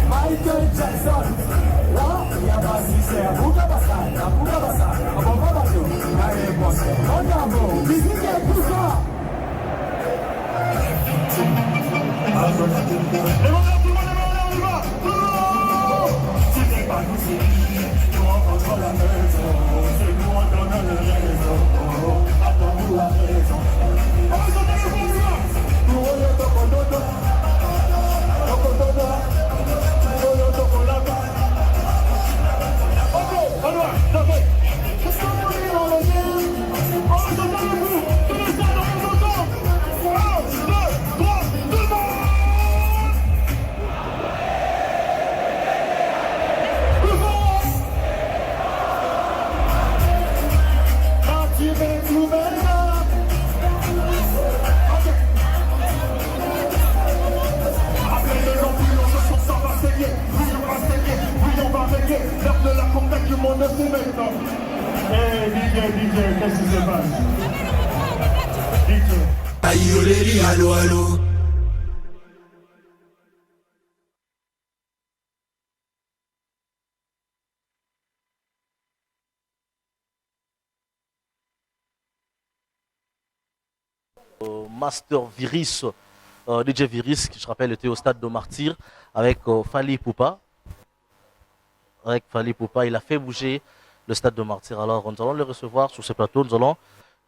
Michael Jackson, là, il y a pas si c'est un bouga bassa, un bon bateau, allez, bon, on a bon, musique et tout ça. Et voilà, tout le monde, on y va, si t'es pas nous, c'est nous, on contrôle la maison, c'est nous, on donne le raison, attends-nous la raison. On va sauter le bon soir, nous, on est au condodo, au condodo. L'heure de la conquête du monde, c'est maintenant. Hey, DJ, qu'est-ce qui se passe? DJ. Aïe, oléri, allô, allô. Master Virus, DJ Virus, qui je rappelle était au stade de Martyr avec Fally Ipupa. Avec Fally Ipupa, il a fait bouger le stade de Martyr. Alors nous allons le recevoir sur ce plateau, nous allons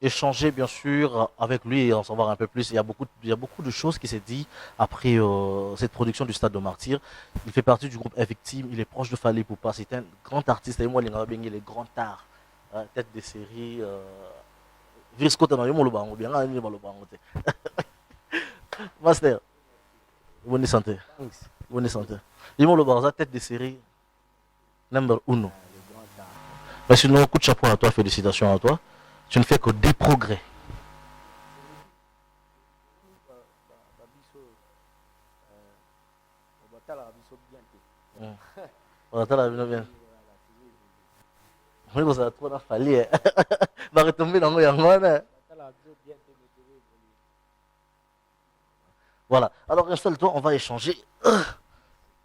échanger bien sûr avec lui et en savoir un peu plus. Il y a beaucoup de choses qui s'est dit après cette production du stade de Martyr. Il fait partie du groupe Victime, il est proche de Fally Ipupa, c'est un grand artiste. Et moi, il est grand art, tête de série. Virus Kota, bien, Master, bonne santé. Bonne santé. Dis-moi le barza, tête de série. Number 1. Mais sinon, coup de chapeau à toi, félicitations à toi. Tu ne fais que des progrès. Voilà. Alors installe-toi, on va échanger.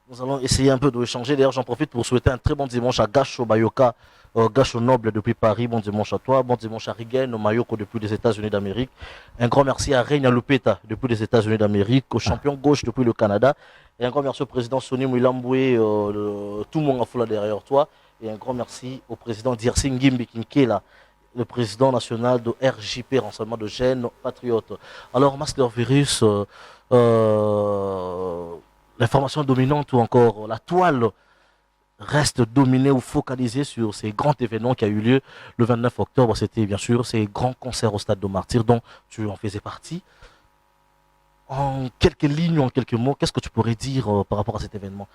Nous allons essayer un peu d'échanger. D'ailleurs, j'en profite pour souhaiter un très bon dimanche à Gacho Bayoka, Gacho Noble depuis Paris. Bon dimanche à toi. Bon dimanche à Rigen, au Mayoko depuis les États-Unis d'Amérique. Un grand merci à Reina Lupeta depuis les États-Unis d'Amérique, au champion gauche depuis le Canada. Et un grand merci au président Sonny Mouilamboué, tout le monde a foulé derrière toi. Et un grand merci au président Dirsi Ngimbi Kinkela, le président national de RJP, Renseignement de Gênes Patriote. Alors, Master Virus, l'information dominante ou encore la toile reste dominée ou focalisée sur ces grands événements qui a eu lieu le 29 octobre. C'était bien sûr ces grands concerts au stade de Martyr dont tu en faisais partie. En quelques lignes, en quelques mots, qu'est-ce que tu pourrais dire par rapport à cet événement,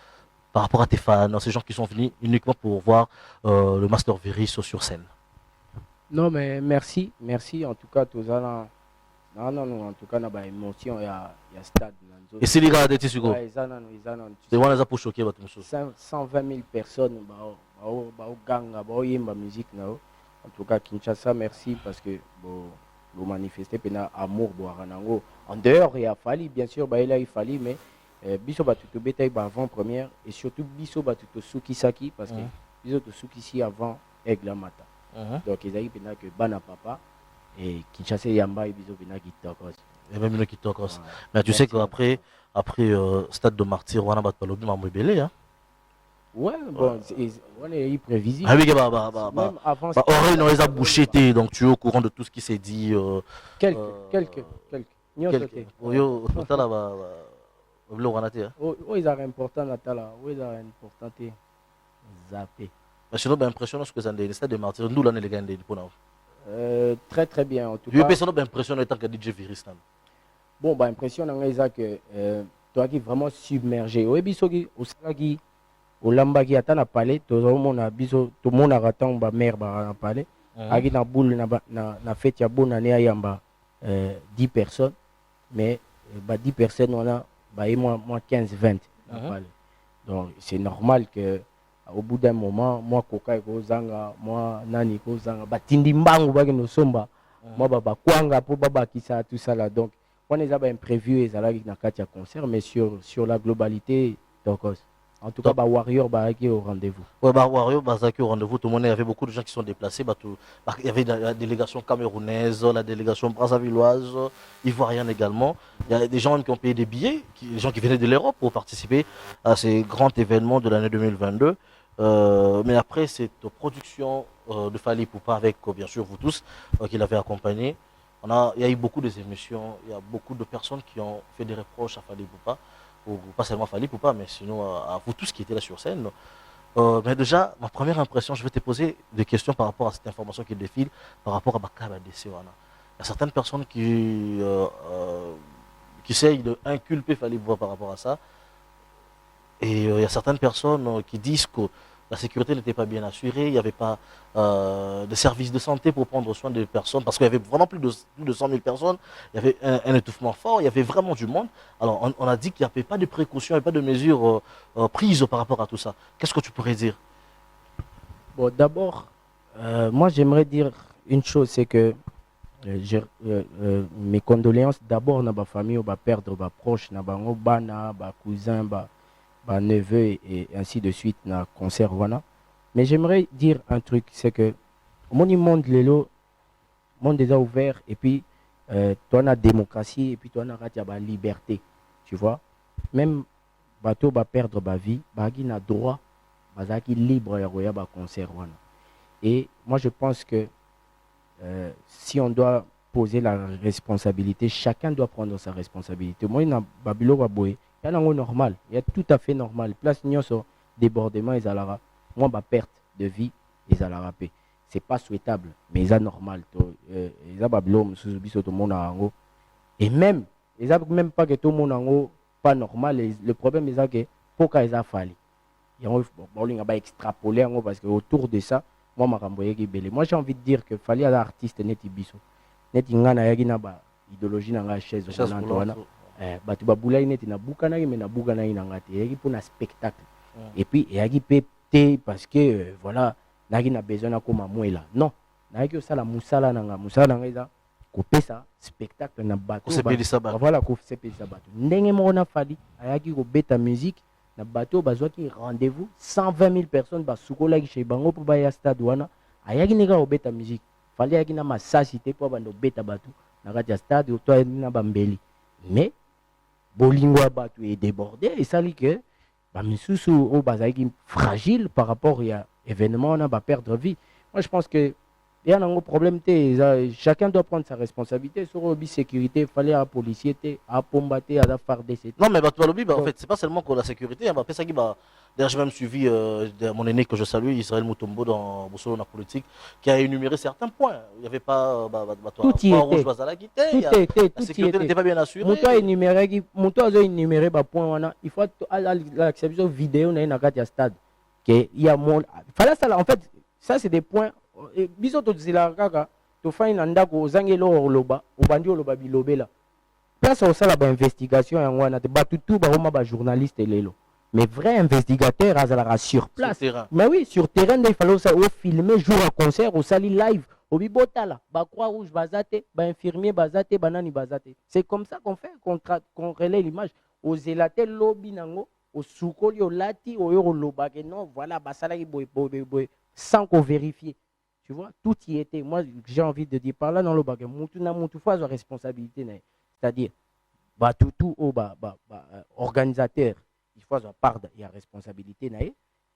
par rapport à tes fans, ces gens qui sont venus uniquement pour voir le Master Virus sur scène? Non, mais merci en tout cas, tous en tout cas, il y a émotion, il y a stade. Et si les gars étaient sur quoi? C'est moi les pour choquer votre chose. 120 000 personnes, musique. En tout cas, Kinshasa, merci parce que vous manifestez amour en dehors il a fallu bien sûr il fallait mais biso batuto betaille avant-première et surtout biso batuto Sukisaki parce que biso to Sukisi avant Aigle Mata. Donc ils avaient que bana papa et Kinshasa yamba et biso bina kitokos. Et même le kitokos. Mais tu sais qu'après stade de Martyr on a battu le bima mobile hein. Ouais, bon, on est imprévisible. Ah oui, oreille non, ils ont bouché, donc tu es au courant de tout ce qui s'est dit. Quelques. Oui, ils ont important Natala, oui, ils ont important zappé. Mais sinon, impressionnant ce que ça a stade de Martyr, nous l'année les gars pour nous. Très très bien en tout cas. Je pense impressionnant en tant que DJ Virus. Bon, impressionnant que toi qui vraiment submergé. Oui, bisogi au Salagi. Au Lambaki atana palais tout le monde a biso tout le monde a raton ba mère ba palais agi na boule na fête ya bonne année yamba 10 personnes, mais 10 personnes, on a moi 15-20. Donc c'est normal que au bout d'un moment, moi Koka Kozanga, moi Nani Kozanga, Batindi Mbangu Bageno Somba, moi Baba Kwanga pour Baba Kisa, tout ça là. Donc on les a imprévu et ça là avec Nakatia concert, mais sur la globalité, donc en tout cas, Warrior qui au rendez-vous. Ouais, Warrior qui au rendez-vous. Tout le monde, il y avait beaucoup de gens qui sont déplacés. Il y avait la délégation camerounaise, la délégation brassavilloise, ivoirienne également. Il y a des gens qui ont payé des billets, des gens qui venaient de l'Europe pour participer à ces grands événements de l'année 2022. Mais après cette production de Fally Poupa avec bien sûr vous tous qui l'avez accompagné, il y a eu beaucoup d'émissions, il y a beaucoup de personnes qui ont fait des reproches à Fally Poupa. Ou pas seulement Fally Poupa, mais sinon à vous tous qui étaez là sur scène. Mais déjà, ma première impression, je vais te poser des questions par rapport à cette information qui défile, par rapport à Bakaba DC. Il y a certaines personnes qui essayent d'inculper Fally Poupa par rapport à ça. Et il y a certaines personnes qui disent que la sécurité n'était pas bien assurée, il n'y avait pas de services de santé pour prendre soin des personnes, parce qu'il y avait vraiment plus de 100 000 personnes, il y avait un étouffement fort, il y avait vraiment du monde. Alors on a dit qu'il n'y avait pas de précautions, il n'y avait pas de mesures prises par rapport à tout ça. Qu'est-ce que tu pourrais dire? Bon, d'abord, moi j'aimerais dire une chose, c'est que mes condoléances d'abord dans ma famille, ma perdre, ma proche, ma cousin, ma neveu et ainsi de suite na concert wana. Mais j'aimerais dire un truc, c'est que mon monde lelo monde déjà ouvert et puis toi la démocratie et puis toi la liberté, tu vois. Même bateau va perdre ma vie, bagi na droit, bazaki libre ya roya ba concert wana. Et moi je pense que si on doit poser la responsabilité, chacun doit prendre sa responsabilité. Moi na babilo ba boy il y a normal, il y a tout à fait normal. Place sur débordement et zalara. Moi, ma perte de vie et zalara paix. C'est pas souhaitable, mais c'est normal. Et même, pas que tout le monde pas normal. Le problème est que pour qu'ils aient fallu. Il va extrapoler parce que autour de ça, moi, j'ai envie de dire que fallait un artiste net ibiso. Net ingana yagina ba idéologie na nga chaise batu babula ineti na buka na mais na buka na ngate yaki pour un spectacle et puis yaki pété parce que voilà naki na besoin na koma mwela non naki osala musala nanga eza kopesa spectacle na bato voilà ko sepelisa bato ndenge moko na Fally ayaki ko beta musique na bato bazwaki rendez-vous 120 000 personnes basukola ki chez bango pour ba ya stade wana ayaki neka ko beta musique Fally ayaki na masasi te pour bando beta bato na kati ya stade to na bambeli mais bolingo bato est débordé et ça dit que misusu au bazaki fragile par rapport à événement on va perdre vie. Moi je pense que il y a un problème chacun doit prendre sa responsabilité sur la sécurité, il fallait un policier à combattre à faire des non mais en fait c'est pas seulement pour la sécurité, ça qui d'ailleurs j'ai même suivi mon aîné que je salue Israël Mutombo dans Boussolo la politique qui a énuméré certains points. Il n'y avait pas tout y était. La sécurité n'était pas bien assurée. Mon a énuméré point il faut l'acception vidéo dans le stade que il y a mon fallait ça en fait ça c'est des points biso to zila kaka to faina ndako ozangelo oloba obandi oloba bilobela place osala ba investigation yango wana te batutu ba homa ba journaliste lelo mais vrai investigateur azala sur place mais oui sur terrain il fallait ça filmer jour à concert au sali live obi botala ba croix rouge bazate ba infirmier bazate banani bazate c'est comme ça qu'on fait qu'on relaie l'image aux zélate lobby nango au soukoli au lati au yoro loba que non voilà basala ki boy sans qu'on vérifie. Tu vois, tout y était. Moi, j'ai envie de dire par là dans le bagage, moutou fois de responsabilité. C'est-à-dire, tout organisateur, il faut part il y a responsabilité.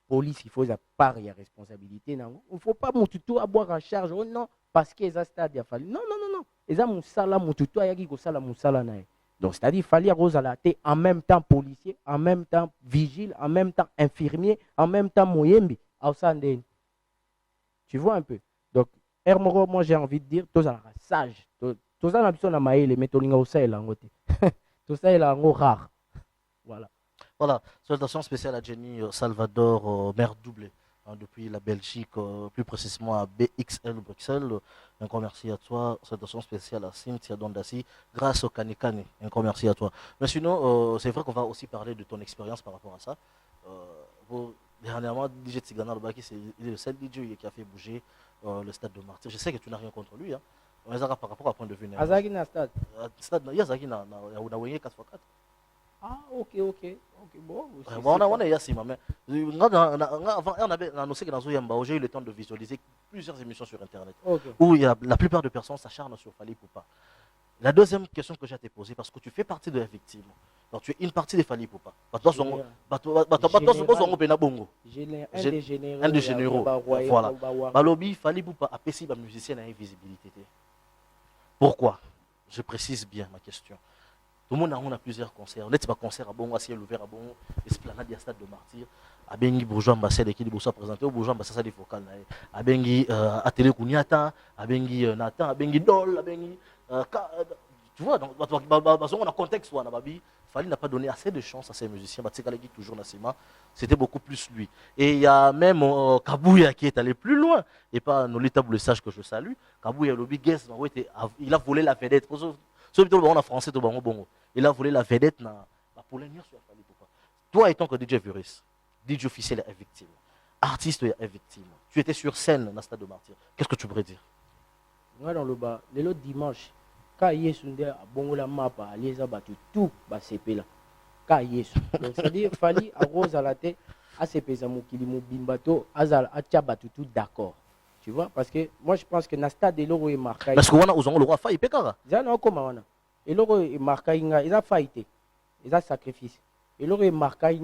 Police, il faut part il y a responsabilité. Il ne faut pas tout avoir en charge. Oh non, parce que ça stade il a fallu. Non. Et ça moussala moutou il y a qui sala moussala nae. Donc c'est-à-dire il fallait en même temps policier, en même temps vigile, en même temps infirmier, en même temps moyembi. Tu vois un peu. Donc, Hermoro, moi j'ai envie de dire, tout ça sage. Tout ça, on a maïle, mais tout ça est tout ça est rare. Voilà. Voilà. Salutation spéciale à Jenny Salvador, mère doublée. hein, depuis la Belgique, plus précisément à BXL Bruxelles. Un grand merci à toi. Salutations spéciale à Cynthia Dondassi, grâce au Kanikani. Un grand merci à toi. Mais sinon, c'est vrai qu'on va aussi parler de ton expérience par rapport à ça. Dernièrement, DJ Tigana Lobaki, il est le seul DJ qui a fait bouger le stade de Martyr. Je sais que tu n'as rien contre lui. Hein. On les a par rapport à point de vue. Azaki na stade. Stade, il y a Zaki na 4x4. Ah, ok, bon. On est ici, mais avant, on avait annoncé que dans Zouyamba, j'ai eu le temps de visualiser plusieurs émissions sur Internet où il y a, la plupart des personnes s'acharnent sur Fally Poupa. La deuxième question que j'ai à te poser, parce que tu fais partie de la victime, donc tu es une partie de Fally Poupa. Un des généraux. Voilà. Balobi, Fally Poupa a payé la musicien à invisibilité. Pourquoi? Je précise bien ma question. Tout le monde a plusieurs concerts. On est pas concert à bon, à ciel ouvert à bon, esplanade à stade de Martyr. À Bengi bourgeois ambassade qui est présenté au bourgeois ambassade des focales. À Bengi atelier Kounyata, à Bengi Nathan, à Bengi Dol, à Bengi. Tu vois, donc on a contexte où Fally n'a pas donné assez de chance à ces musiciens. Batsekalegi toujours Nassima, c'était beaucoup plus lui. Et il y a même Kabouya qui est allé plus loin. Et pas Nolita Boulessage que je salue. Kabouya Lobby Guest, il a volé la vedette. En français, il a volé la vedette pour l'aimer sur Fally Poupa. Toi, étant que DJ Virus, DJ officiel est victime, artiste est victime, tu étais sur scène dans le stade de Martyr. Qu'est-ce que tu pourrais dire? Moi, dans le bas, le dimanche, quand il y a bon la map, les abattus, tout va s'épeler là. Quand il y a donc c'est-à-dire Fally à Rose à la tête, à s'épeler Zamukili Mobimbato, à Tchabatu tout d'accord. Tu vois, parce que moi je pense que dans le stade de l'euro est marqué. Parce qu'on a le roi Faye Pekara. Il y a comment on a. Et l'euro est marqué, il a faillité, il a sacrifice. Et l'euro est marqué,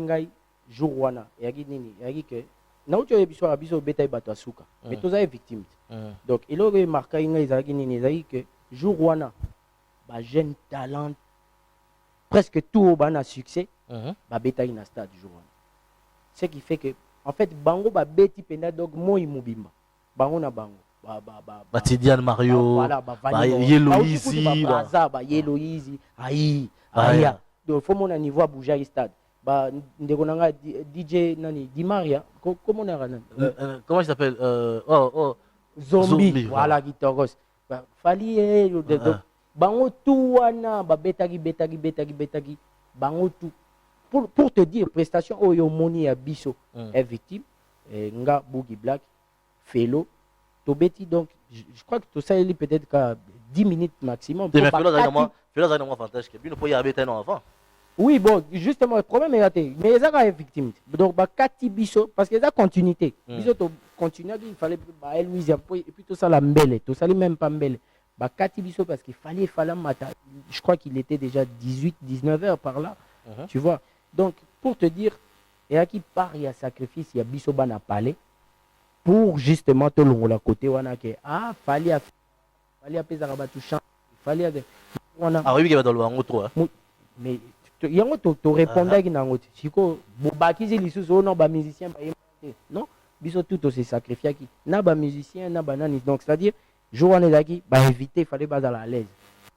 jour wana, et il y a que. Na ucho ebiso abiso beta ibato asuka. Mais tous les victimes. Donc il aurait marqué il a que jour wana ba jeune talent presque tout au ban a succès ba beta ina stade jour wana. Ce qui fait que en fait bango ba beti penda dog moi mubimba. Bango na bango. Tidiane Mario, Yellow Easy, Yellow Easy, aïe, aïe. Donc faut mon niveau à bouger stade. Bah ndekonanga DJ nani Di Maria comment on a comment il s'appelle Zombie voilà guitaros Fally bango tout wana ba betagi bango tout pour te dire prestation oyo moni ya biso est victime nga Boogie Black Felo Tobeti donc je crois que tout ça il est peut-être qu'à 10 minutes maximum mais Felo ça a un avantage que bien pour y avoir un avant. Oui, bon, justement, le problème est raté. Mais ils ont été victimes. Donc, Kati Bisso, parce qu'ils ont continuité. Bisso, continué, il fallait, Louise, et puis tout ça, la mbelle, tout ça, même pas mbelle. Kati Bisso, parce qu'il fallait matin. Je crois qu'il était déjà 18-19 heures par là. Tu vois. Donc, pour te dire, et à qui part, il y a sacrifice, il y a Bisso Bana Palais, pour justement te l'on la côté, fallait apaiser tout champ. Fallait. Ah oui, il y a dans le banc, mais yango to répondaki nango te siko bobakisi lisusu non ba musicien ba non biso tout se sacrifiaki na ba musicien na banani donc c'est-à-dire jour on est là ba éviter fallait pas à l'aise.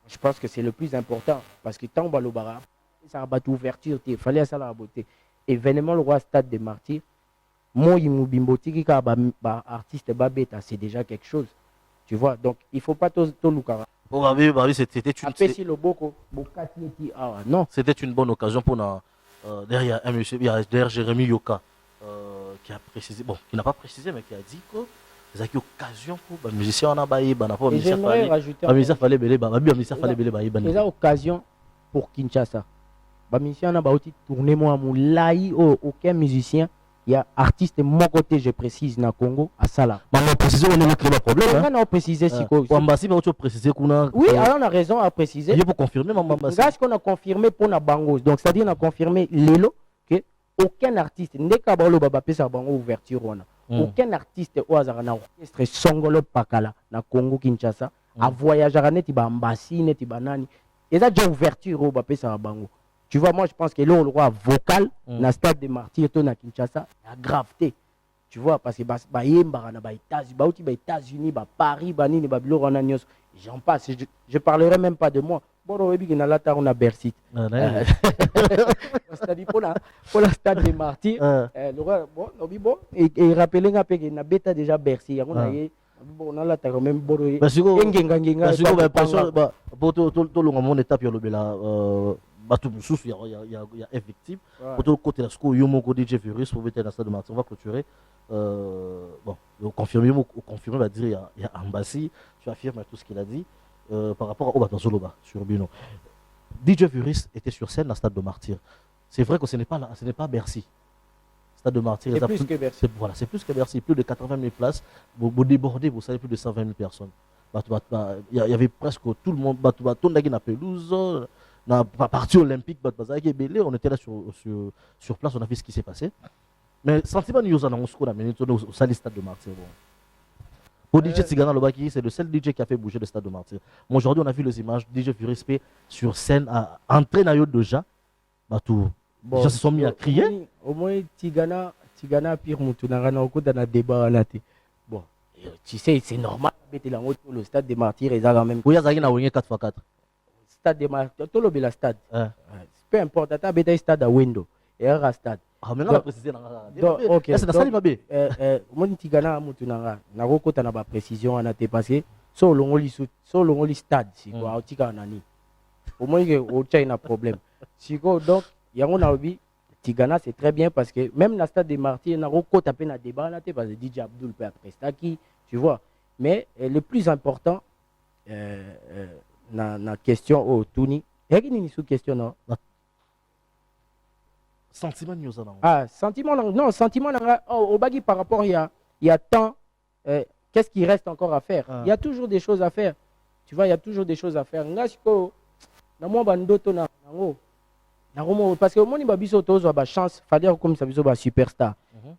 Je pense que c'est le plus important parce que tant ba lobara ça va ouverture te fallait ça la beauté événement le roi stade de Martyr moi imubimbotiki ka ba artiste ba beta c'est déjà quelque chose tu vois donc il faut pas to lukara. C'était une bonne occasion pour derrière un monsieur, derrière Jérémy Yoka, qui a précisé, bon, qui n'a pas précisé, mais qui a dit que c'est une occasion pour les musiciens en abaye, c'est une occasion pour Kinshasa. Les musiciens en abaye tourner moi moulai aucun musicien. Il y a artiste mon côté je précise na Congo à Sala. Mais on précise on a créé le problème. On a précisé si quoi. Ambassade on a précisé qu'on a. Oui, alors on a raison à préciser. Il faut confirmer maman ambassade. Grâce qu'on a confirmé pour na Bango. Donc c'est-à-dire on a confirmé lelo que aucun artiste ndeka balo baba pesa bango ouverture on a. Aucun artiste au hasard na orchestre Songolo Pakala na Congo Kinshasa a voyager à neti ba ambassade neti banani. Et ça déjà ouverture au baba pesa bango. Tu vois, moi je pense que là, le roi vocal, dans le stade de Martyr, à Kinshasa, il y a graveté. Tu vois, parce que les États-Unis, Paris, j'en passe. Je ne parlerai même pas de moi. boro ebi na lata on a Bercy. C'est-à-dire pour la stade des martyrs, le roi bon bon et rappeler nga pe na beta déjà Bercy, on a yé bon on a lata quand même boro engenga siko ba impression ba poto to longa mon étape yo lobela batu mususu il y a effectif poto côté la sco yo moko DJ Virus pour veter la stade de Martyrs. On va clôturer bon confirmer va dire il y a Ambassi, tu affirmes tout ce qu'il a dit par rapport au bateau Zoloba sur Bino. DJ Virus était sur scène dans le stade de Martyrs. C'est vrai que ce n'est pas Bercy. Stade de Martyrs, c'est plus que Bercy. Voilà, c'est plus que Bercy, plus de 80 000 places. Vous débordez, vous savez, plus de 120 000 personnes. Il y avait presque tout le monde, tout le monde pelouse, dans la partie olympique, on était là sur place, on a vu ce qui s'est passé. Mais sentiment nous avons au stade de Martyrs. Pour DJ Tigana Lobaki, c'est le seul DJ qui a fait bouger le stade de Martyrs. Aujourd'hui, on a vu les images, DJ Virus sur scène, entrer dans le déjà. Bon, les gens se sont mis à crier. Au moins, Tigana pire Moutounara na dans le débat. Bon, tu sais, c'est normal. Le stade des Martyrs est quand même. Oui, il y a 4x4. Stade des Martyrs, tout le stade. Peu importe, tu as un stade à window. Et un stade. Ah, mais on a précisé. Ok. C'est dans la Mabé. Mon Tigana Moutounara, na roko tu as précision en été passé. Solo on stade, c'est quoi, au Tiganani. Au moins, il y a un problème. Donc, il y a un avis. Tigana, c'est très bien parce que même dans le stade des Martyrs, il y a un débat parce que DJ Abdul peut après Staki, tu vois. Mais le plus important, la question au Touni, il y a une question, non? Sentiment news. Sentiment, non, sentiment, au bagui par rapport, il y a tant, qu'est-ce qui reste encore à faire? Il y a toujours des choses à faire. Tu vois, il y a toujours des choses à faire. Parce que mon babiso tozo ba chance fallait comme ça biso ba superstar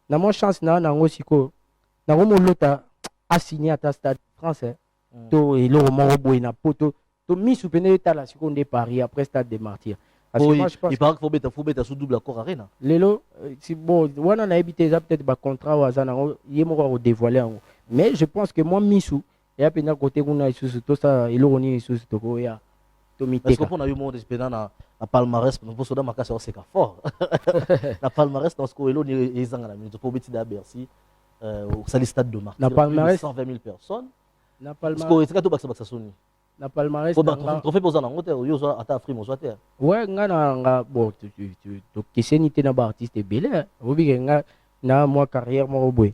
na mon chance na ngo siko na ngo lota a signé à ta stade français to et le mo boy na poto to mi soupene ta la siko de Paris après stade des Martyrs parce que moi je pense il paraît qu'il faut mettre sous double accord arena lelo si bon wana na habité ça peut-être ba contrat wa za na ngo yemo ko dévoiler mais je pense que moi misu et à peine côté kuna isusu to ça il oni isusu to ko ya. Parce qu'on a eu mon espérant dans la palmarès, nous pouvons ma casse c'est fort. La palmarès dans ce qu'on est ils ont la minute pour petit à Bercy au stade de Martyrs. La palmarès 120 000 personnes. La palmarès. Parce que c'est tout ça sonne. La palmarès. Faut trophée pour ça en hôtel, yo à ta Afrique moi terre. Ouais, nga bon tu question n'était na artiste belé. Obi nga na moi carrière moi boy.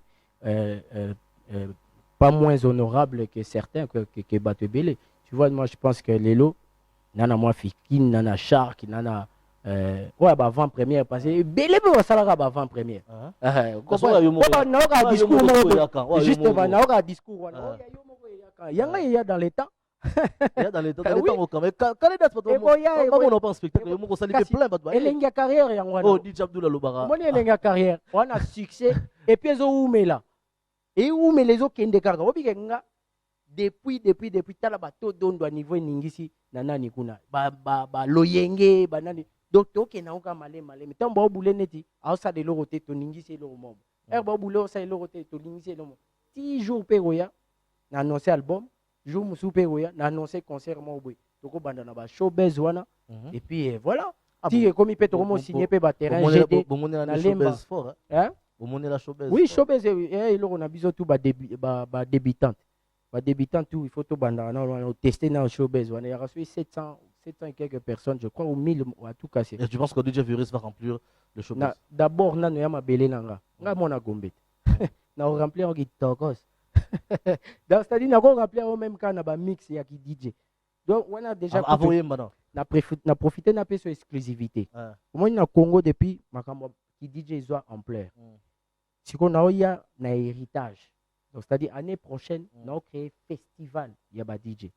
Pas moins honorable que certains que Bateau Belé. Tu vois, moi je pense que Lelo nana moi Fikine, nana Shark, nana ouais bah avant première parce que belé be wasala ba avant première. Justement na oka discours wana yo moko yaka. Yanga ya dans les temps. Il y a dans les temps quand même quand les dates pas on pas spectacle yo moko salite plein ba. Elenga carrière yang wana. Oh DJ Abdullah Lobara. Moni elenga carrière. On a succès et puis zo oumela. Et oumela les autres kende karga. Obi nga depuis tala bato dondo à niveau ningisi nanani kuna ba loyenge banani donc toke na oka malé mais tant ba boulé neti asa de loroté to ningisi lo mom ba boulé asa de loroté to ningisi lo mom 10 jours peroya na annoncé album jour musu peroya na annoncé concert mo boy toko banda na ba showbiz wana et puis voilà ti comme il peut to signer pe ba terrain GD na lemba fort hein la showbiz oui showbiz et lo na biso tout ba débutante. Débutant tout, il faut tout tester dans le showbiz. Il y a reçu 700 et quelques personnes, je crois, ou 1000 à tout casser. Et tu penses que DJ Virus va remplir le showbiz? D'abord, nous avons belé nanga. Nous avons gombet. Nous avons rempli un guitare. C'est-à-dire, nous avons rempli au même cas un mix et un DJ. Donc, on a déjà profité de notre exclusivité. Au moins, au Congo, depuis, qui DJ soit ampleur. Si on a un héritage. Donc, c'est-à-dire, l'année prochaine, nous avons créé un festival, il y a un DJ.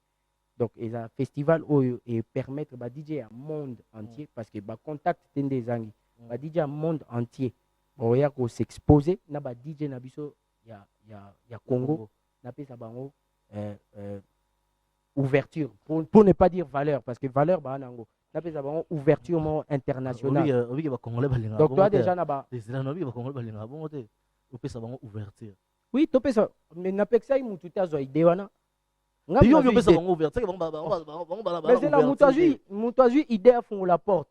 Donc, il y a un festival qui permet à DJ à monde entier, parce que le contact est des amis. DJ à monde entier. Bon, il y a s'exposer, il y a DJ, il y a Congo, il y a ouverture, pour ne pas dire valeur, parce que valeur, il y a une ouverture internationale. Donc, toi, déjà, ouverture. Oui, tu peux ça. Mais n'appelle ça une idée. Nga Puis, mna on zwi veut ça, idée. on va ouvrir. Mais c'est la moto azwi idée afungola la porte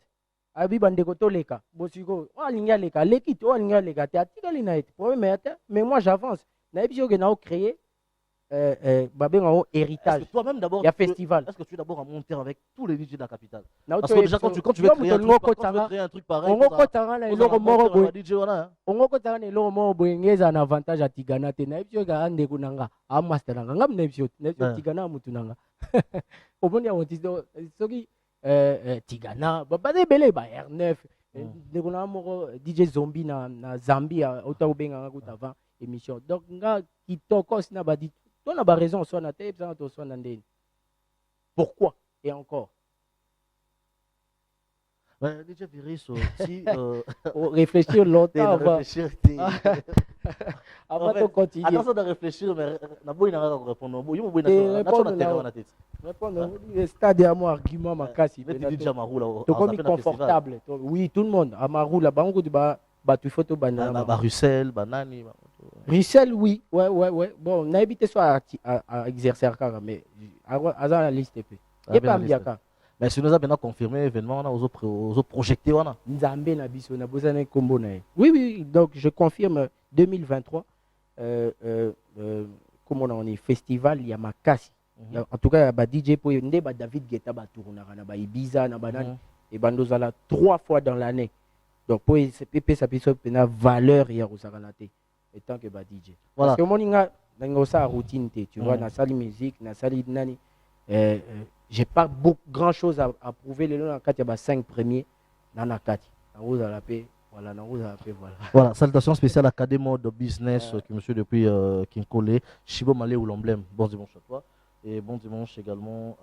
abi bandeko toleka bosiko oalingi aleka aleki te oalingi aleka te atikali na ye te problème ya te mais moi j'avance nayebi soki nao créer babengango Est-ce héritage que toi-même d'abord, il y a festival. est-ce que tu es d'abord en monter avec tous les DJ de la capitale? Nao Parce que déjà, quand tu veux créer un truc, quand tu veux créer un truc pareil, ongo kotanga na eloko moko boye DJ wana. ongo kotanga na eloko moko boye ngeza na avantage ya tigana te nayebi soki andeko nanga amaster nanga nga nayebi soki tigana ya mutu nanga omoni yango ti soki tigana baza ebele ba R9 ndeko nanga moko DJ Zombie na Zambie auta obenganga kuta avant émission donc nga kitoko sina badi to na ba raison so na te pesa to so na ndeni pourquoi et encore DJ Viris, si réfléchir longtemps avant réfléchir, avant de continuer attention de réfléchir, mais na boy na répondre. Boy mo boy répondre na terre na tête. répondre au stade à mon argument makasi Mais tu dis déjà Marou là. to comme confortable oui tout le monde à Marou là bango de ba tu photo banana Ba Russell, banani. Russell oui ouais bon na évité soit à exercer car mais à la liste peu et pas biaka. Mais si nous avons confirmé l'événement, on a projeté. Nzambe na biso na bozana kombo na. Oui, donc je confirme 2023 comment on est festival il y a makasi. En tout cas ba DJ po ndé ba David Guetta ba tournera na ba Ibiza na banane et bandozala 3 fois dans l'année. Donc pour PP ça peut na valeur ya rosakanate étant que ba DJ. Voilà. Parce que moninga nga sa routine te, tu vois na salle musique, na salle nani j'ai pas beaucoup grand chose à prouver les noms quand il y a 5 premiers dans la 4 voilà voilà salutations spéciales à Kadé Mode Business qui monsieur depuis Kinkole Chibo Malé ou l'emblème bon dimanche à toi et bon dimanche également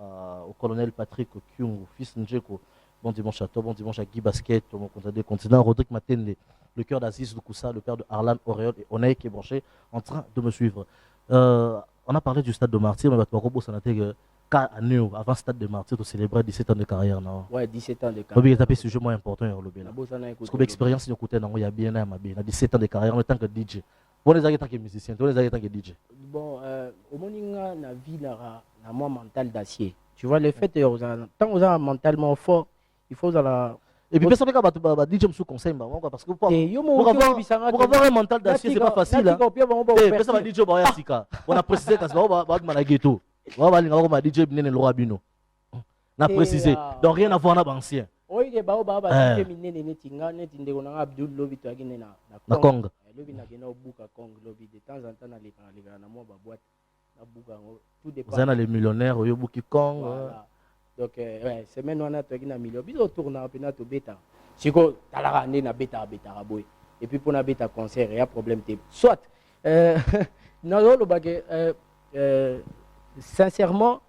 au colonel Patrick Kyung fils Njeko bon dimanche à toi bon dimanche à Guy Basket mon comptable continent Rodrigue Matende le cœur d'Aziz Lukusa le père de Arlan Auréole et Onaï qui est branché en train de me suivre on a parlé du stade de Martyr mais avant le stade de Martyr, tu célébrais 17 ans de carrière. Non? Ouais, 17 ans de carrière. Il y a un sujet moins important. Parce que l'expérience, il y a bien 17 ans de carrière en tant que DJ. Vous les avez en tant que musicien, vous les avez en tant que DJ. Bon, au Moninga, la vie n'a moins mental d'acier. Tu vois, le fait que tant que vous êtes mentalement fort, il faut la. Et puis, ça fait que DJ me sous conseil. Parce que pour avoir un mental d'acier, c'est pas facile. Ça va DJ, on a précisé que ça va être on va DJ Binen Lora Bino. On a précisé. Donc rien à voir avec l'ancien. Oui, il y a des Abdul Lobby na Congo. Lobby na Buka Congo Lobby de temps en temps na na mo ba boîte na Buka tout dépend. Vous avez les millionnaires au Buki Congo. Donc ouais, semaine on a toki na million. Biso tourna pena to beta. Siko talara na beta boy. Et puis pour na beta concert, il y a problème soit na lo bagé sincèrement,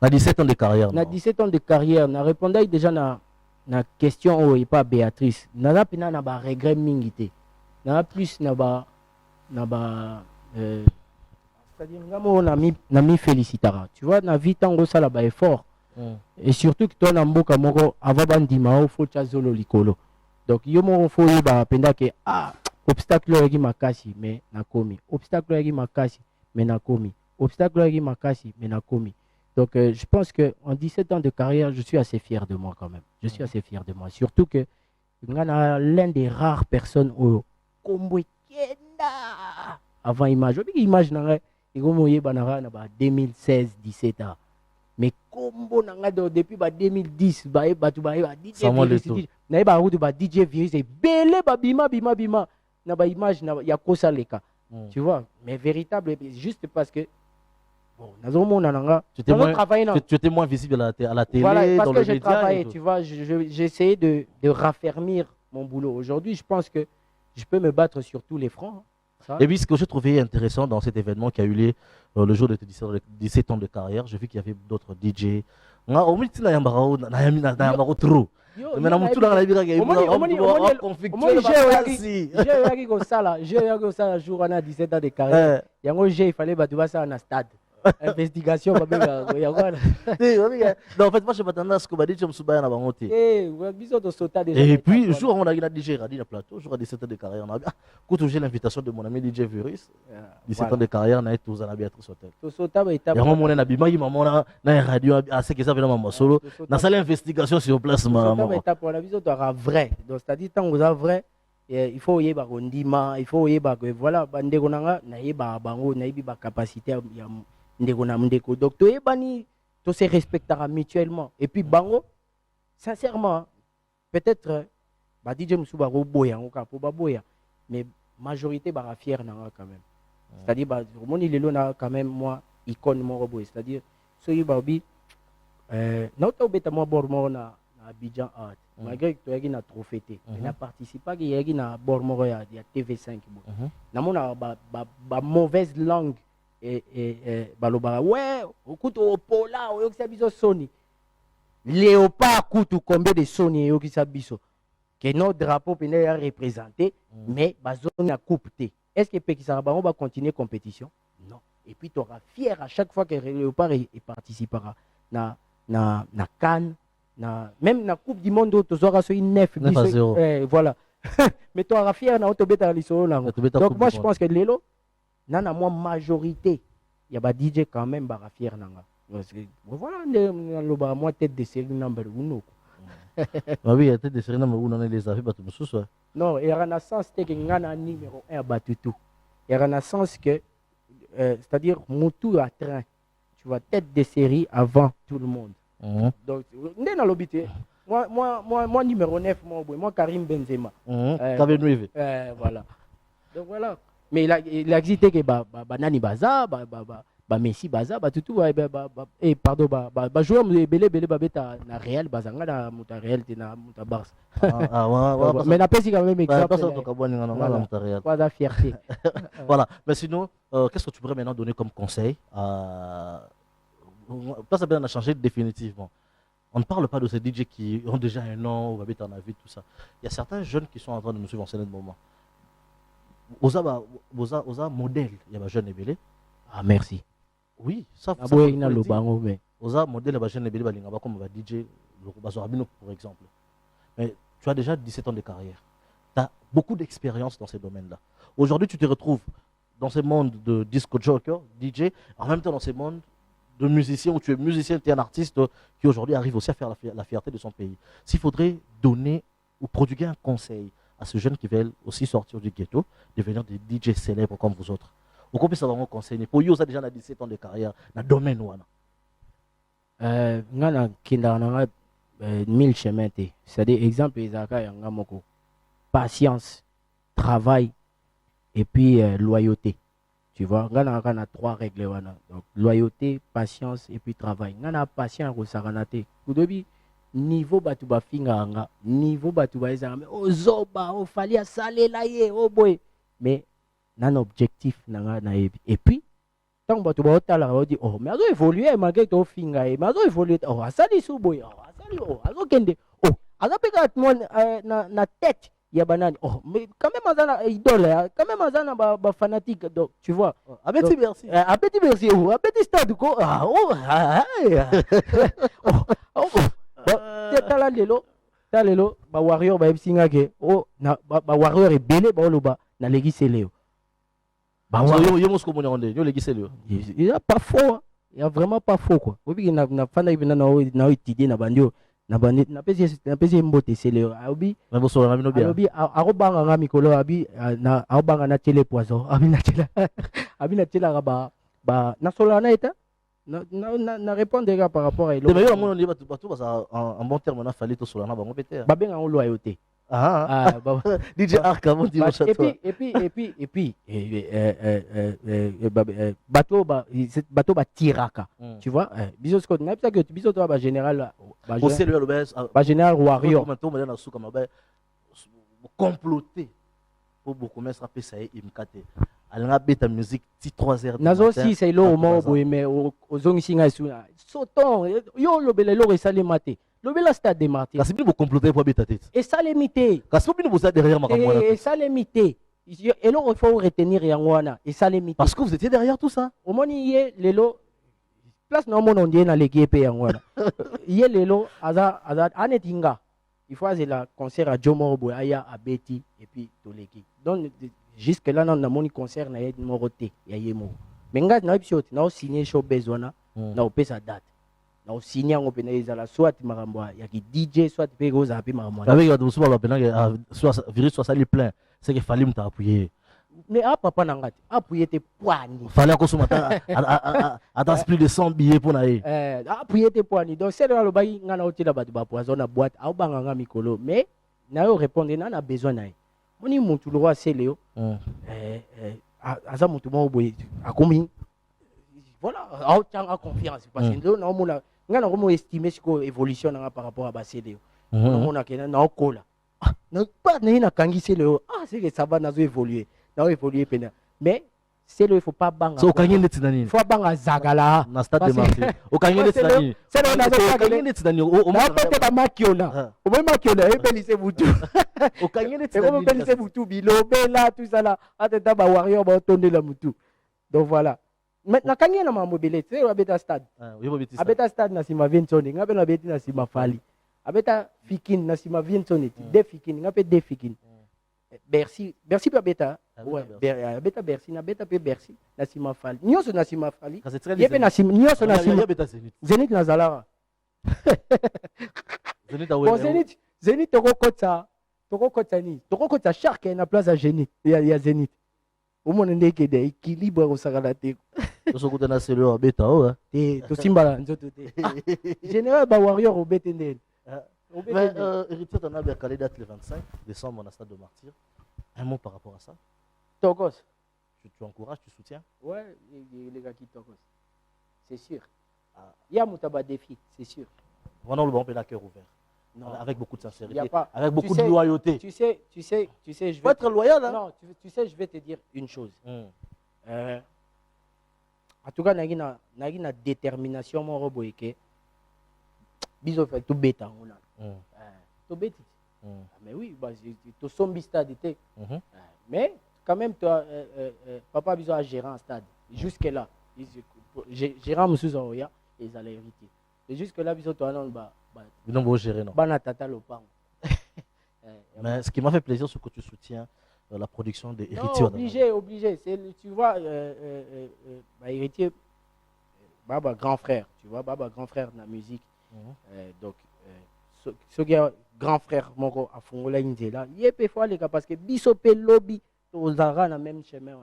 na 17 ans de carrière. Na 17 ans de carrière, na répondais déjà na question et pas Béatrice. Na pena na ba regret mingité. Na plus na ba c'est-à-dire ngamo na mi félicitara. Tu vois na vie tango ça là ba effort. Et surtout que toi na mboka moko avant bandima au faut chazolo likolo. Donc yo mo faut ba penda que obstacle yaki makasi mais na komi. Obstacle yaki makasi mais na komi. Obstacle avec Makasi, Menakomi. Donc je pense qu'en 17 ans de carrière, je suis assez fier de moi quand même. Je suis assez fier de moi. Surtout que l'un des rares personnes au Combo avant image. Image n'a 2016-17 ans. Mais Combo depuis 2010, DJ Virus et belé bima na ba image na ya kosa leka. Tu vois, mais véritable juste parce que bon, tu étais moins visible à la télé, voilà, parce dans que le j'ai travaillé, tu vois, j'ai essayé de raffermir mon boulot. Aujourd'hui, je pense que je peux me battre sur tous les fronts. Ça. Et puis, ce que je trouvais intéressant dans cet événement qui a eu lieu le jour de tes 17 ans de carrière, j'ai vu qu'il y avait d'autres DJ. Il fallait battre ça à un stade. Investigation, babenga. Non, en fait, moi, je m'attendais à ce que Badi Msuba na bango te. Eh, biso to sota déjà. Et puis, jour où on a eu la DJ Radi na plateau, jour à 17 ans de carrière, on a bien. Quand j'ai l'invitation de mon ami DJ Virus, 17 ans de carrière, on a été aux Béatrice Hotel. To sota ba étape. Et moi, mon ami, maman, na radio, à ce que ça fait dans ma solo. Dans sa investigation sur place, maman. Étape pour la vision to vrai. Donc c'est-à-dire tant vous vrai, il faut y ba ondima, il faut y ba que voilà, bande konanga na yeba bango, na yebi ba capacité ya ndeko na ndeko. Donc to yebani to se respectera mutuellement. Et puis bango sincèrement peut-être ba DJ Msuba ko boya ngo ka po ba boya, mais majorité ba fier nanga quand même. C'est-à-dire ba mon ilelo na quand même moi icône mo boy, c'est-à-dire so yeba bi na to beta mo bor mo na Abidjan Art. Malgré que tu aies un trophée, tu n'as participé à un bormoro à TV5. Na mona ba mauvaise langue et balobara ouais, écoute au pola, au yokisabiso Sony. Léopard coûte combien de Sony yokisabiso. Que notre drapeau peut être représenté, mais ba zone a coupé. Est-ce que Pekisara on va continuer compétition? Non. Et puis tu auras fier à chaque fois que Léopard participera na Cannes. Même la Coupe du Monde, tu auras sur une 9-0. Voilà. Mais tu auras fier na autobeta lisolo. Donc moi je pense que Lelo, nana moi majorité, il y a des DJ quand même bara fier nanga. Voilà, moi tête de série number 1. Oui, il y a tête de série number 1 on les a fait battre sous. Non, il y a un sens que ngana numéro 1 battu tout. Il y a un sens que c'est-à-dire Moutou à train. Tu vois tête de série avant tout le monde. Donc, moi numéro 9, moi Karim Benzema. Voilà. Donc voilà. Mais il a existé que Nani Baza, Messi Baza, tout et pardon, joueur belé babeta na Real Bazanga na muta Real na muta Barça. Mais n'a pas si quand même exemple. Pas de fierté. Voilà. Mais sinon, qu'est-ce que tu pourrais maintenant donner comme conseil à ça bien a changé définitivement. On ne parle pas de ces DJ qui ont déjà un nom, ou habitent en avis, tout ça. Il y a certains jeunes qui sont en train de nous suivre en ce moment. Osa modèle, il y a un jeune ébélé. Ah merci. Oui, ça il y a le bango mais. Osa modèle, il y a un jeune ébélé, comme DJ, pour exemple. Mais tu as déjà 17 ans de carrière. Tu as beaucoup d'expérience dans ces domaines-là. Aujourd'hui, tu te retrouves dans ce monde de disco joker, DJ, en même temps dans ce monde de musicien, où tu es musicien, tu es un artiste qui aujourd'hui arrive aussi à faire la fierté de son pays. S'il faudrait donner ou prodiguer un conseil à ces jeunes qui veulent aussi sortir du ghetto, devenir des DJ célèbres comme vous autres, ou qu'on puisse avoir un conseil, pour eux, ça déjà 17 ans de carrière, dans le domaine où ngana kinda 1000 chemins. C'est-à-dire, exemple, patience, travail et puis loyauté. Tu vois, on a 3 règles. Donc, loyauté, patience et puis travail. On a patience au saranate. Au début, niveau batuba finga, niveau batuba ezanga. Oh zoba, oh fallait saler là oh boy. Mais, on a un objectif. Et puis, tant que batuba otala, on dit, oh, mais on a évolué, malgré ton finga, mais on a évolué. Oh, asali sou boy, oh, asali, oh, azo kende. Oh, azo peka na tête. Il y a banane. Oh, mais quand même, Azana idole, quand même, Azana ba fanatique. Donc, tu vois. Appétit merci. Appétit merci. Appétit stade. Ah, oh, t'as lelo, ba warrior, ba ebsinga ke. Oh, ba warrior est belé, ba oloba, na legi seleo. Ba warrior, yo mosko moni onde, yo legi seleo. Il y a pas faux. Il y a vraiment pas faux, quoi. Vous voyez, na fana ibina na étudier na bandio. Na pesi mbote sele abi na boso na bino bien abi arobanga nga mikolo abi na arobanga na tele poison abi na tela ba na solo na eta na répondre par rapport à elo mais yo mon batu basa en bon terme na fallait to solo na bango péter ba benga on loyauté DJ Arc avant de et puis bateau ba tiraka tu vois biso ce qu'on a ça que biso toi ba général ba général warrior maintenant on na suka mabe comploter pour beaucoup mettre à pesa imkate alanga beta musique ti 3h nazo si c'est lo mo boy mais ozongi singa suna soton yo lobele lo resale maté lobela stade de martyr kasi bino comploter pour beta tête et ça limité kasi bino vous derrière makamwana et ça limité et là il faut retenir yangwana et ça limité parce que vous étiez derrière tout ça au moni lelo place na mona ondie na leki pe yango wana ye lelo aza anetinga il faut azela concert à Jomo Boy aya abeti et puis toleki donc jusque là na moni concert na ye moko te ya ye moko mais nga na episode na signer show bezwana na opesa date na signer yango pe na ezala soit makambo ya ki DJ soit pe goza pe makambo avec bato mosusu balobapena virus soit sali plein c'est que fali muta appuyer mais papa na ngati appuyer te poani fallait akosoma attends plus de 100 billets pour naye appuyer te poani donc c'est là le bayi nga na otela bato ba poison na boîte au banga nga mikolo mais na yo répondre na besoin naye moni mutu le roi c'est Léo aza mutu mo boye akomi voilà au tanga confiance parce que na mona nga na komo estimer siko évolution na par rapport à baseleo na mona kena na okola na pas na kangisi Léo c'est que ça va na zo évoluer na évoluer pena mais c'est le il faut pas banga so kangi ndeti nani faut banga zagala na stade de Martyrs o kangi ndeti nani c'est le na zo kangi ndeti nani o mo peut ba makiona o mo makiona e belise butu o kangi ndeti c'est comme belise butu bilobela tout ça là atenta ba warrior ba tonde la mutu donc voilà maintenant kangi na mamobele c'est le abeta stade abeta stade na sima Vincent ngabe na beti na sima Fali abeta fikin na sima Vincent de fikin ngabe de fikin Bercy pe beta ouais beta Bercy na beta pe Bercy na sima Fali nyoso na sima Fali yepe na sima nyoso na sima Zenit na Zalara Zenit tokokota ni tokokota Shark na place à Zenit ya Zenit omona ndeke de équilibre au sakala te tosokuta na selo ya beta o te tosimbala nzoto te général ba warrior obete ndene. Mais héritier, tu as bien date le 25 décembre au stade de Martyrs. Un mot par rapport à ça. Tokos. Tu encourages, tu soutiens? Ouais, les gars qui Tokos. C'est sûr. Il y a Moutaba défi, c'est sûr. Vraiment, le bon peut la cœur ouvert. Non. Avec beaucoup de sincérité, pas, avec beaucoup de loyauté. Tu sais, je vais être loyal. Hein? Non, tu sais, je vais te dire une chose. En tout cas, il y a une détermination, mon robot, biso fait tout bêta. Tout bêta. Mais oui, tu sommes stade. Mais quand même, toi, papa biso a géré un stade. Jusque-là, gérant M. Zahoya, ils allaient hériter. Et jusque-là, biso toi, non, non, bon, gérer, non. Mais ce qui m'a fait plaisir, c'est que tu soutiens la production des héritiers. Obligé. Tu vois, héritier, Baba grand frère, tu vois, Baba grand frère de la musique. Donc, ce qui est grand frère, mon à Fongola Indela, il est fois les gars parce que Bisopé lobby, aux Ara dans le même chemin.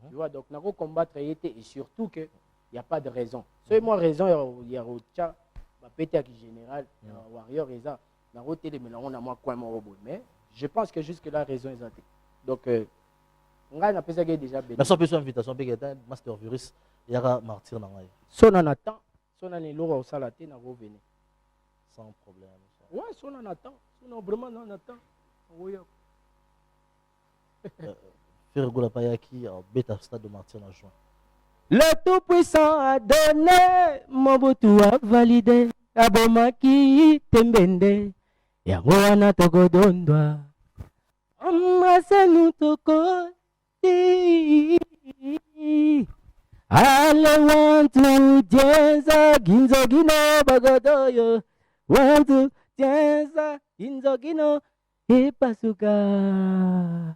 Tu vois, donc, nous combattre et surtout qu'il n'y a pas de raison. C'est moi raison, il y a Rocha, Pété qui général, Warrior, et ça, on a moins quoi, mais je pense que jusque-là, raison est exacte. Donc, on a déjà béni. Mais sans plus invitation, Master Virus, il y aura Martyrs dans la son en attend, son en est lourd au salaté, n'a revenu. Sans problème. Ouais, son en attend, son vraiment en attend. Fergola Payaki, bêta stade de Martyrs en juin. Le Tout-Puissant a donné, Mobutu a validé, Abomaki Tembende, Yagoana Togodondwa, Amasenu Toko. Ale wantu jenza ginzo gino bagodoyo wantu jenza ginzo gino epasuka.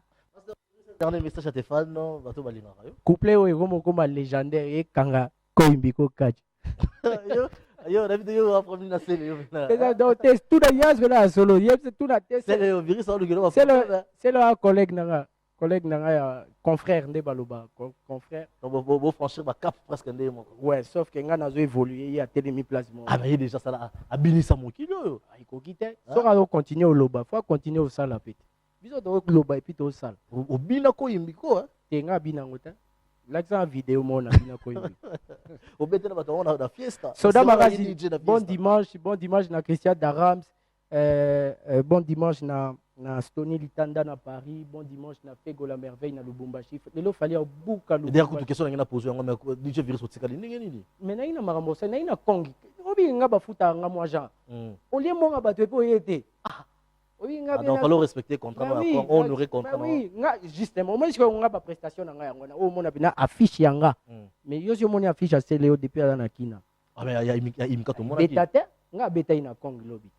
Dernier message à tes fans, non? Couplé au héros comme légendaire et kanga koimbiko kachi. Yo, la vidéo va prendre une série. C'est tout d'ailleurs là solo. C'est tout la test. C'est le virus en le c'est le collègue nanga. Collègue nanga confrère de Baloba confrère bon franchir ma cap presque ndé mon ouais sauf que nga nazo évoluer il y a tellement place ah mais déjà ça là a binisa mon kilo il faut quitter so on continuer au loba faut continuer au sala pete biso to loba et puis au sala au bina ko yimbiko hein te nga bina ngota l'accent vidéo mon na bina ko yimbiko au bete na bato on a fiesta so da magazi bon dimanche na Christian Darams bon dimanche na Stony Litanda na Paris, bon dimanche na Fego la Merveille na Lubumbashi. Lelo fallait au bouka Lubumbashi. D'ailleurs, toute question na poser ngoma DJ Virus otikali nini. Mais na ina marambosa na ina kongi. Obi nga bafuta nga moi Jean. Au lieu mo nga bato po yete. Obi nga donc fallait respecter contrat na honorer contrat. Oui, nga justement, moi je nga ba prestation na nga ngona. O mona bina affiche yanga. Mais yo si moni affiche à Céléo depuis na Kina. Ah, mais il y a Imika tout le monde. Betate, nga beta ina Kong lobby.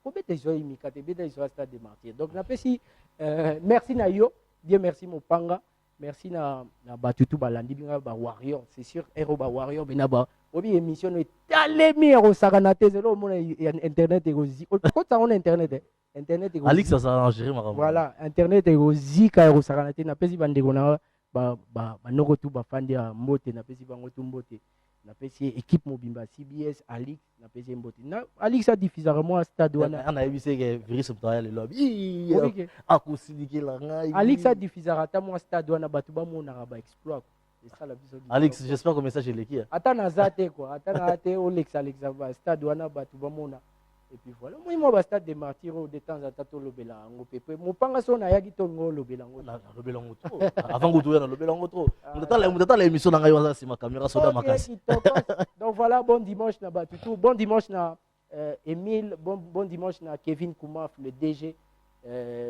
Ko beta zo Imika te beta zo Stade des Martyrs. Donc na pesi merci na yo, Dieu merci Mopanga. Merci na batutu balandi binga ba warrior, c'est sûr héros ba warrior bena ba obi émission no talemi héros sakanate zelo mona internet egozi. Ko ta on internet internet egozi. Alix ça s'arrangerait ma. Voilà, internet egozi ka héros sakanate na pesi bande kona ba noko tu ba fandi ya mbote na pesi bango tu mbote. Na pesi équipe mobimba CBS Alix na pesi mbote. Na Alix a diffusé moi stade wana. On a vu c'est que virus mtaya le lobby. Akusindiki la ngai. Alix a diffusé ata moi stade wana batu ba mona ba exploit. C'est ça la vision. Alex, j'espère que le message est l'équipe. Ata na zate quoi, ata na ate Alex ba stade wana batu ba mona. Et puis voilà, moi ba stade des martyrs de temps en temps lobela ngo pepe. Mopanga so na yaki to ngo lobela ngo. Lobela ngo trop. Avant ngo to na lobela ngo trop. Mutata la émission na ngai waza si ma caméra soda makasi. Donc voilà, bon dimanche na batutu, bon dimanche na Emile, bon dimanche na Kevin Koumaf le DG.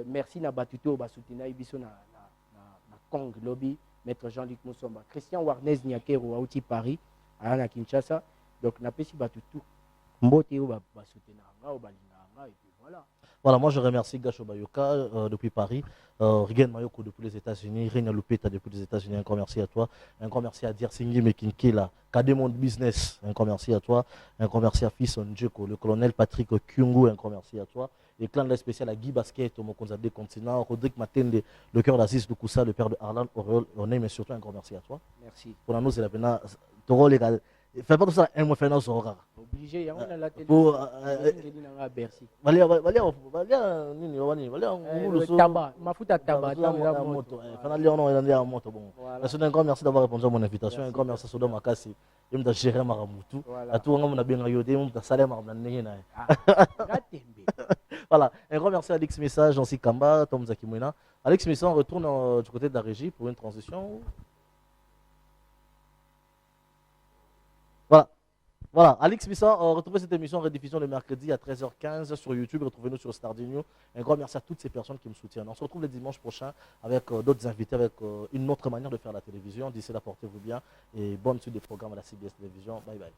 Merci na batutu ba soutenir biso na Kong Lobby, maître Jean-Luc Moussomba, Christian Warnez Nyakero Aouti Paris, à Kinshasa. Donc na pesi batutu mbote ba soutenir nga ba linga et puis voilà. Voilà, moi je remercie Gacho Bayoka depuis Paris, Rigen Mayoko depuis les États-Unis, Rina Lupeta depuis les États-Unis. Un grand merci à toi. Un grand merci à Diersingi Mekinkela, Kademon Business. Un grand merci à toi. Un grand merci à Fils Ndjeko, le colonel Patrick Kyungu. Un grand merci à toi. Et clan de la spécial à Guy Basket, au Mokonza des continents, Rodrigue Matende, le cœur d'Aziz Doukoussa, le père de Arlan Auréole. On aime, mais surtout un grand merci à toi. Merci. Pour nous, c'est la peine. Fais pas tout ça, un mois fait nos horaires. Obligé, on a la télé. Pour Bercy. Tabac, ma fout à tabac. Un grand merci d'avoir répondu à mon invitation. Un grand merci à Soda Makasi. Je me gérer Maramutu. À tout le monde, on a bien ayudé. On a salé Maramna. Voilà, un grand merci à Alex Message, Jansi Kamba, Tom Zakimouina. Alex Message, on retourne du côté de la régie pour une transition. Voilà, Alex Missa, retrouvez cette émission en rediffusion le mercredi à 13h15 sur YouTube. Retrouvez-nous sur Stardinio. Un grand merci à toutes ces personnes qui me soutiennent. On se retrouve le dimanche prochain avec d'autres invités, avec une autre manière de faire la télévision. D'ici là, portez-vous bien et bonne suite des programmes à la CBS Télévision. Bye bye.